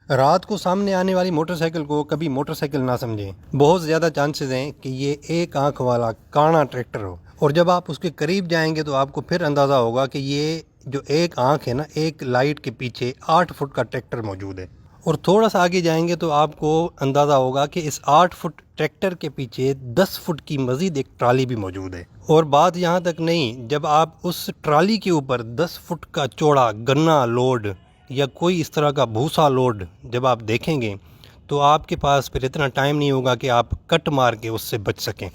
رات کو سامنے آنے والی موٹر سائیکل کو کبھی موٹر سائیکل نہ سمجھیں۔ بہت زیادہ چانسز ہیں کہ یہ ایک آنکھ والا کانا ٹریکٹر ہو، اور جب آپ اس کے قریب جائیں گے تو آپ کو پھر اندازہ ہوگا کہ یہ جو ایک آنکھ ہے نا، ایک لائٹ کے پیچھے 8 فٹ کا ٹریکٹر موجود ہے۔ اور تھوڑا سا آگے جائیں گے تو آپ کو اندازہ ہوگا کہ اس 8 فٹ ٹریکٹر کے پیچھے 10 فٹ کی مزید ایک ٹرالی بھی موجود ہے۔ اور بات یہاں تک نہیں، جب آپ اس ٹرالی کے اوپر 10 فٹ کا چوڑا گنا لوڈ یا کوئی اس طرح کا بھوسا لوڈ جب آپ دیکھیں گے تو آپ کے پاس پھر اتنا ٹائم نہیں ہوگا کہ آپ کٹ مار کے اس سے بچ سکیں،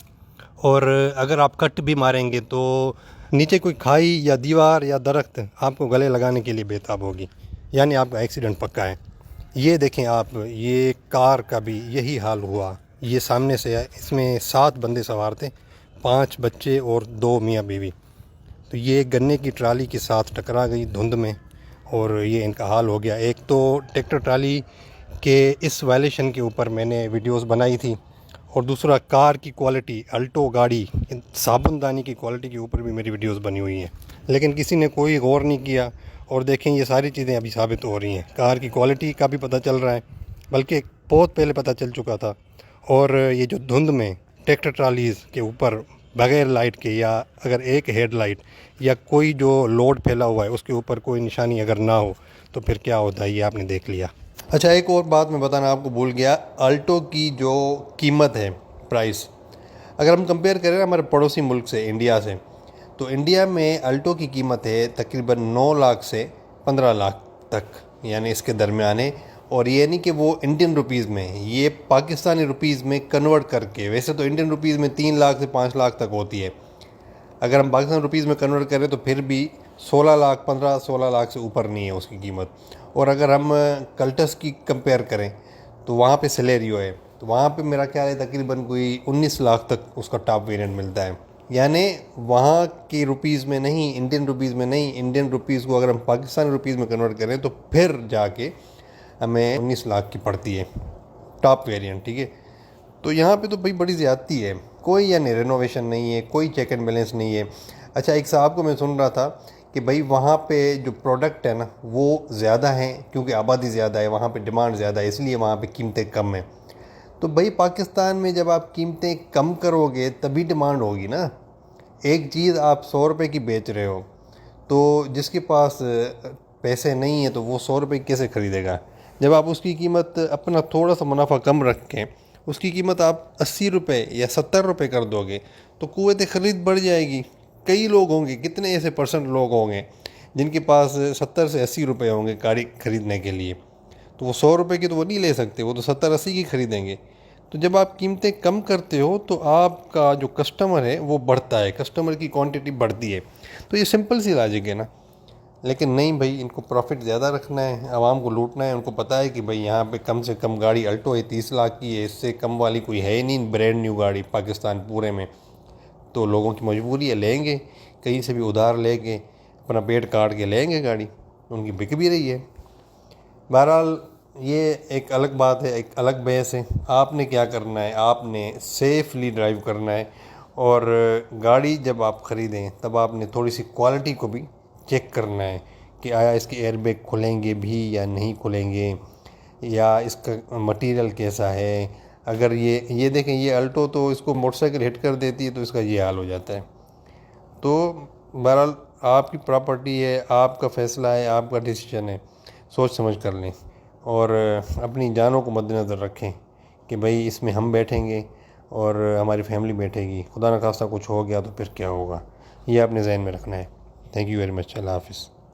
اور اگر آپ کٹ بھی ماریں گے تو نیچے کوئی کھائی یا دیوار یا درخت آپ کو گلے لگانے کے لیے بےتاب ہوگی، یعنی آپ کا ایکسیڈنٹ پکا ہے۔ یہ دیکھیں آپ، یہ کار کا بھی یہی حال ہوا۔ یہ سامنے سے ہے، اس میں 7 بندے سوار تھے، 5 بچے اور 2 میاں بیوی۔ تو یہ گنے کی ٹرالی کے ساتھ ٹکرا گئی دھند میں، اور یہ ان کا حال ہو گیا۔ ایک تو ٹریکٹر ٹرالی کے اس وائلیشن کے اوپر میں نے ویڈیوز بنائی تھی، اور دوسرا کار کی کوالٹی، الٹو گاڑی، صابن دانی کی کوالٹی کے اوپر بھی میری ویڈیوز بنی ہوئی ہیں، لیکن کسی نے کوئی غور نہیں کیا۔ اور دیکھیں یہ ساری چیزیں ابھی ثابت ہو رہی ہیں، کار کی کوالٹی کا بھی پتہ چل رہا ہے، بلکہ بہت پہلے پتہ چل چکا تھا۔ اور یہ جو دھند میں ٹریکٹر ٹرالیز کے اوپر بغیر لائٹ کے، یا اگر ایک ہیڈ لائٹ یا کوئی جو لوڈ پھیلا ہوا ہے اس کے اوپر کوئی نشانی اگر نہ ہو تو پھر کیا ہوتا ہے، یہ آپ نے دیکھ لیا۔ اچھا، ایک اور بات میں بتانا آپ کو بھول گیا، الٹو کی جو قیمت ہے، پرائس، اگر ہم کمپیئر کریں ہمارے پڑوسی ملک سے، انڈیا سے، تو انڈیا میں الٹو کی قیمت ہے تقریباً 9 لاکھ سے 15 لاکھ تک، یعنی اس کے درمیان ہے۔ اور یہ نہیں کہ وہ انڈین روپیز میں، یہ پاکستانی روپیز میں کنورٹ کر کے، ویسے تو انڈین روپیز میں 3 لاکھ سے 5 لاکھ تک ہوتی ہے، اگر ہم پاکستان روپیز میں کنورٹ کریں تو پھر بھی 16 لاکھ، 16 لاکھ سے اوپر نہیں ہے اس کی قیمت۔ اور اگر ہم کلٹس کی کمپیئر کریں تو وہاں پہ سلیریو ہے، تو وہاں پہ میرا خیال ہے تقریباً کوئی 19 لاکھ تک اس کا ٹاپ ویریئنٹ ملتا ہے، یعنی وہاں کی روپیز میں نہیں، انڈین روپیز میں نہیں، انڈین روپیز کو اگر ہم پاکستانی روپیز میں کنورٹ کریں تو پھر جا کے ہمیں 19 لاکھ کی پڑتی ہے ٹاپ ویریئنٹ، ٹھیک ہے۔ تو یہاں پہ تو بھائی بڑی زیادتی ہے، کوئی یعنی رینوویشن نہیں ہے، کوئی چیک اینڈ بیلنس نہیں ہے۔ اچھا، ایک صاحب کو میں سن رہا تھا کہ بھائی وہاں پہ جو پروڈکٹ ہے نا وہ زیادہ ہیں، کیونکہ آبادی زیادہ ہے، وہاں پہ ڈیمانڈ زیادہ ہے، اس لیے وہاں پہ قیمتیں کم ہیں۔ تو بھائی پاکستان میں جب آپ قیمتیں کم کرو گے تبھی ڈیمانڈ ہوگی نا۔ ایک چیز آپ 100 روپے کی بیچ رہے ہو، تو جس کے پاس پیسے نہیں ہیں تو وہ 100 روپے کیسے خریدے گا؟ جب آپ اس کی قیمت اپنا تھوڑا سا منافع کم رکھ کے اس کی قیمت آپ 80 روپے یا 70 روپے کر دو گے تو قوت خرید بڑھ جائے گی۔ کئی لوگ ہوں گے، کتنے ایسے پرسنٹ لوگ ہوں گے جن کے پاس 70 سے 80 روپے ہوں گے گاڑی خریدنے کے لیے، تو وہ 100 روپے کی تو وہ نہیں لے سکتے، وہ تو 70-80 کی خریدیں گے۔ تو جب آپ قیمتیں کم کرتے ہو تو آپ کا جو کسٹمر ہے وہ بڑھتا ہے، کسٹمر کی کوانٹٹی بڑھتی ہے۔ تو یہ سمپل سی لاجک ہے نا، لیکن نہیں بھائی، ان کو پروفٹ زیادہ رکھنا ہے، عوام کو لوٹنا ہے۔ ان کو پتہ ہے کہ بھائی یہاں پہ کم سے کم گاڑی الٹو ہے 30 لاکھ کی ہے، اس سے کم والی کوئی ہے ہی نہیں برینڈ نیو گاڑی پاکستان پورے میں۔ تو لوگوں کی مجبوری ہے، لیں گے کہیں سے بھی ادھار لے کے، اپنا پیٹ کاٹ کے لیں گے گاڑی، ان کی بک بھی رہی ہے۔ بہرحال یہ ایک الگ بات ہے، ایک الگ بحث ہے۔ آپ نے کیا کرنا ہے، آپ نے سیفلی ڈرائیو کرنا ہے، اور گاڑی جب آپ خریدیں تب آپ نے تھوڑی سی کوالٹی کو بھی چیک کرنا ہے کہ آیا اس کے ایئر بیگ کھلیں گے بھی یا نہیں کھلیں گے، یا اس کا مٹیریل کیسا ہے۔ اگر یہ دیکھیں، یہ الٹو تو اس کو موٹر سائیکل ہٹ کر دیتی ہے تو اس کا یہ حال ہو جاتا ہے۔ تو بہرحال آپ کی پراپرٹی ہے، آپ کا فیصلہ ہے، آپ کا ڈیسیجن ہے، سوچ سمجھ کر لیں، اور اپنی جانوں کو مد نظر رکھیں کہ بھئی اس میں ہم بیٹھیں گے اور ہماری فیملی بیٹھے گی، خدا نخواستہ کچھ ہو گیا تو پھر کیا ہوگا، یہ اپنے ذہن میں رکھنا ہے۔ تھینک یو ویری مچ، اللہ حافظ۔